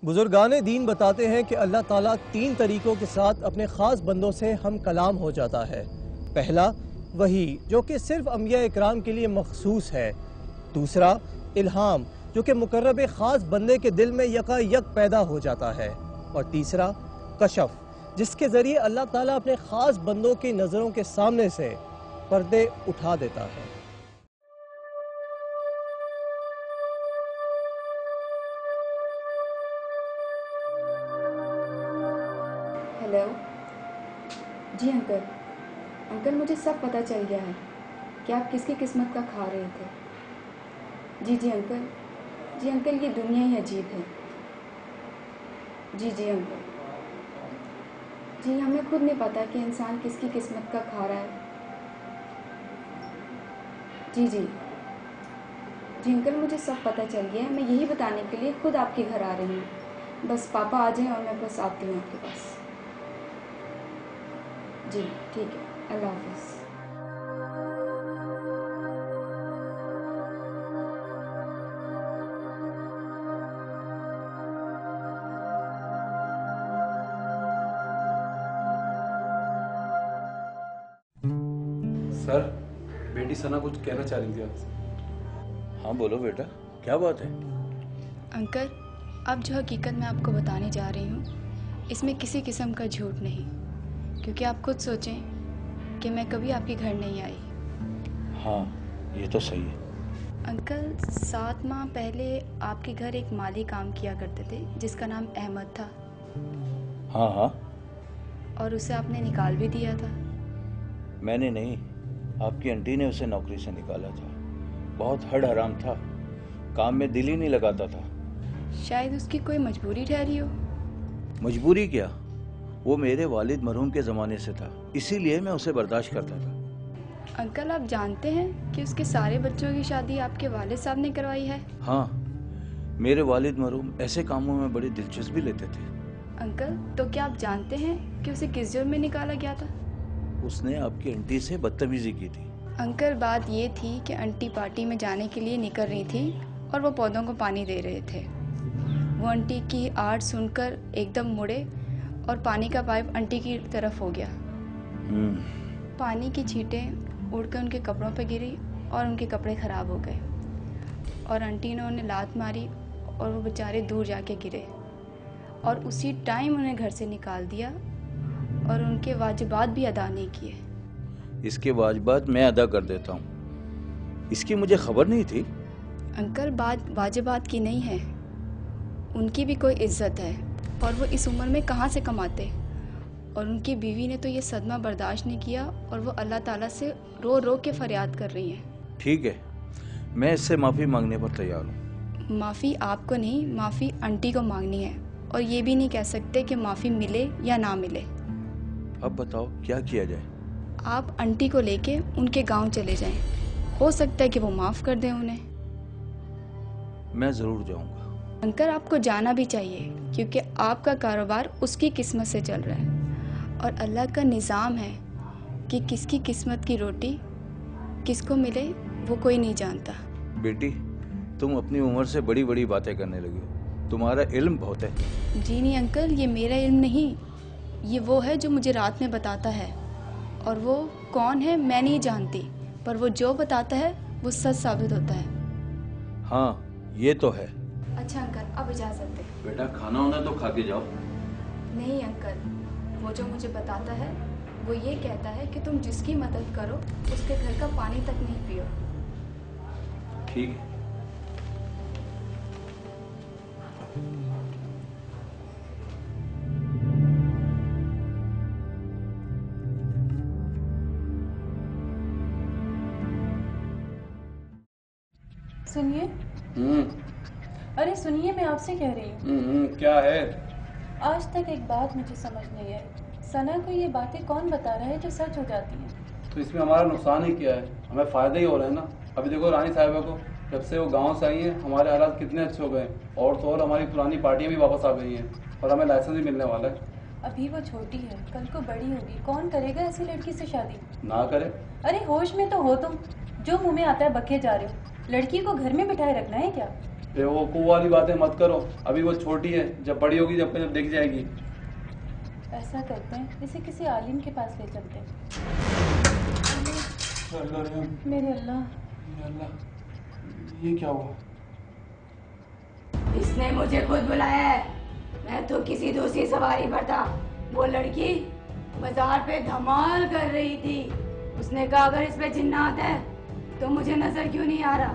बुजुर्गाने दीन बताते हैं कि अल्लाह ताला 3 तरीकों के साथ अपने ख़ास बंदों से हम कलाम हो जाता है। पहला, वही जो कि सिर्फ अंबिया इकराम के लिए मखसूस है। दूसरा, इल्हाम जो कि मुकर्रब ख़ास बंदे के दिल में यकायक पैदा हो जाता है। और तीसरा, कशफ जिसके ज़रिए अल्लाह ताला अपने ख़ास बंदों की नज़रों के सामने से पर्दे उठा देता है। हेलो जी अंकल। अंकल मुझे सब पता चल गया है कि आप किसकी किस्मत का खा रहे थे। जी जी अंकल, जी अंकल, ये दुनिया ही अजीब है। जी जी अंकल, जी हमें खुद नहीं पता कि इंसान किसकी किस्मत का खा रहा है। जी जी जी अंकल, मुझे सब पता चल गया है। मैं यही बताने के लिए खुद आपके घर आ रही हूँ। बस पापा आ जाएं और मैं बस आती हूँ आपके पास। जी ठीक है, अल्लाह हाफ़िज़। सर, बेटी सना कुछ कहना चाह रही थी आपसे। हाँ बोलो बेटा, क्या बात है? अंकल, अब जो हकीकत मैं आपको बताने जा रही हूँ इसमें किसी किस्म का झूठ नहीं, क्योंकि आप खुद सोचें कि मैं कभी आपके घर नहीं आई। हाँ ये तो सही है। अंकल, 7 माह पहले आपके घर एक माली काम किया करते थे जिसका नाम अहमद था। हाँ हाँ। और उसे आपने निकाल भी दिया था। मैंने नहीं, आपकी आंटी ने उसे नौकरी से निकाला था। बहुत हड हराम था, काम में दिल ही नहीं लगाता था। शायद उसकी कोई मजबूरी ठहरी हो। मजबूरी क्या, वो मेरे वालिद मरहूम के ज़माने से था, इसीलिए मैं उसे बर्दाश्त करता था। अंकल, आप जानते हैं कि उसके सारे बच्चों की शादी आपके वालिद साहब ने करवाई है। हाँ, मेरे वालिद मरहूम ऐसे कामों में बड़ी दिलचस्पी लेते थे। अंकल, तो क्या आप जानते हैं कि उसे किस जुर्म में निकाला गया था? उसने आपकी आंटी से बदतमीजी की थी। अंकल, बात ये थी कि आंटी पार्टी में जाने के लिए निकल रही थी और वो पौधों को पानी दे रहे थे। वो आंटी की आड़ सुनकर एकदम मुड़े और पानी का पाइप आंटी की तरफ हो गया। पानी की छींटें उड़कर उनके कपड़ों पर गिरी और उनके कपड़े ख़राब हो गए और आंटी ने उन्हें लात मारी और वो बेचारे दूर जाके गिरे और उसी टाइम उन्हें घर से निकाल दिया और उनके वाजिबात भी अदा नहीं किए। इसके वाजिबात मैं अदा कर देता हूँ, इसकी मुझे खबर नहीं थी। अंकल, बात वाजिबात की नहीं है, उनकी भी कोई इज्जत है और वो इस उम्र में कहाँ से कमाते। और उनकी बीवी ने तो ये सदमा बर्दाश्त नहीं किया और वो अल्लाह ताला से रो रो के फरियाद कर रही हैं। ठीक है, मैं इससे माफ़ी मांगने पर तैयार हूँ। माफ़ी आपको नहीं, माफ़ी आंटी को मांगनी है और ये भी नहीं कह सकते कि माफ़ी मिले या ना मिले। अब बताओ क्या किया जाए? आप आंटी को लेके उनके गांव चले जाएं, हो सकता है कि वो माफ़ कर दें उन्हें। मैं ज़रूर जाऊँगा। अंकल, आपको जाना भी चाहिए क्योंकि आपका कारोबार उसकी किस्मत से चल रहा है और अल्लाह का निज़ाम है कि किसकी किस्मत की रोटी किसको मिले वो कोई नहीं जानता। बेटी, तुम अपनी उम्र से बड़ी बड़ी बातें करने लगी हो, तुम्हारा इल्म बहुत है। जी नहीं अंकल, ये मेरा इल्म नहीं, ये वो है जो मुझे रात में बताता है और वो कौन है मैं नहीं जानती, पर वो जो बताता है वो सच साबित होता है। हाँ ये तो है। अच्छा अंकल, अब इजाज़त दें। बेटा खाना होना तो खा के जाओ। नहीं अंकल, वो जो मुझे बताता है वो ये कहता है कि तुम जिसकी मदद करो उसके घर का पानी तक नहीं पियो। ठीक है। सुनिए। अरे सुनिए, मैं आपसे कह रही हूँ। क्या है? आज तक एक बात मुझे समझ नहीं आई, सना को ये बातें कौन बता रहा है जो सच हो जाती हैं? तो इसमें हमारा नुकसान ही क्या है? हमें फ़ायदा ही हो रहा है ना। अभी देखो रानी साहिबा को, जब से वो गांव से आई हैं हमारे हालात कितने अच्छे हो गए, और तो और हमारी पुरानी पार्टियां भी वापस आ गई हैं और हमें लाइसेंस भी मिलने वाला है। अभी वो छोटी है, कल को बड़ी होगी, कौन करेगा ऐसी लड़की से शादी? ना करे। अरे होश में तो हो तुम, जो मुंह में आता है बके जा रहे हो। लड़की को घर में बिठाए रखना है क्या? बेवकूफ़ वाली बातें मत करो, अभी वो छोटी है, जब बड़ी होगी जब दिख जाएगी। ऐसा करते हैं, इसे किसी आलिम के पास ले चलते हैं। मेरे अल्लाह, ये क्या हुआ? इसने मुझे खुद बुलाया है, मैं तो किसी दूसरी सवारी पर था। वो लड़की बाजार पे धमाल कर रही थी, उसने कहा अगर इस पे जिन्नात है तो मुझे नजर क्यों नहीं आ रहा।